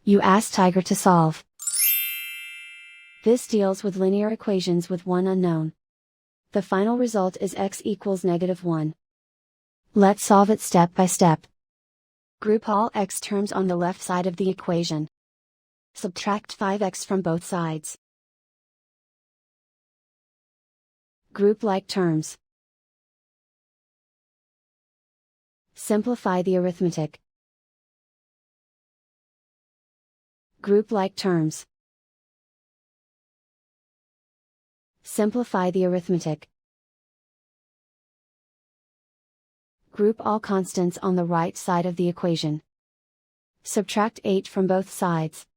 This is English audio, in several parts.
You ask Tiger to solve. This deals with linear equations with one unknown. The final result is x equals -1. Let's solve it step by step. Group all x terms on the left side of the equation. Subtract 5x from both sides. Group like terms. Simplify the arithmetic. Group like terms. Simplify the arithmetic. Group all constants on the right side of the equation. Subtract 8 from both sides.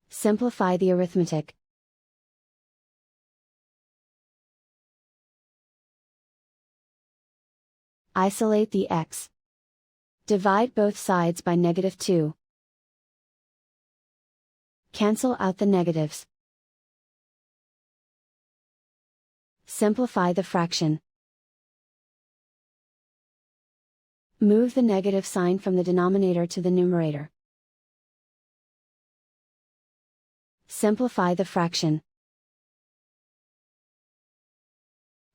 Simplify the arithmetic. Isolate the x. Divide both sides by -2. Cancel out the negatives. Simplify the fraction. Move the negative sign from the denominator to the numerator. Simplify the fraction.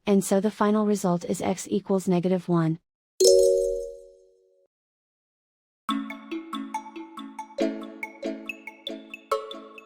And so the final result is x equals -1.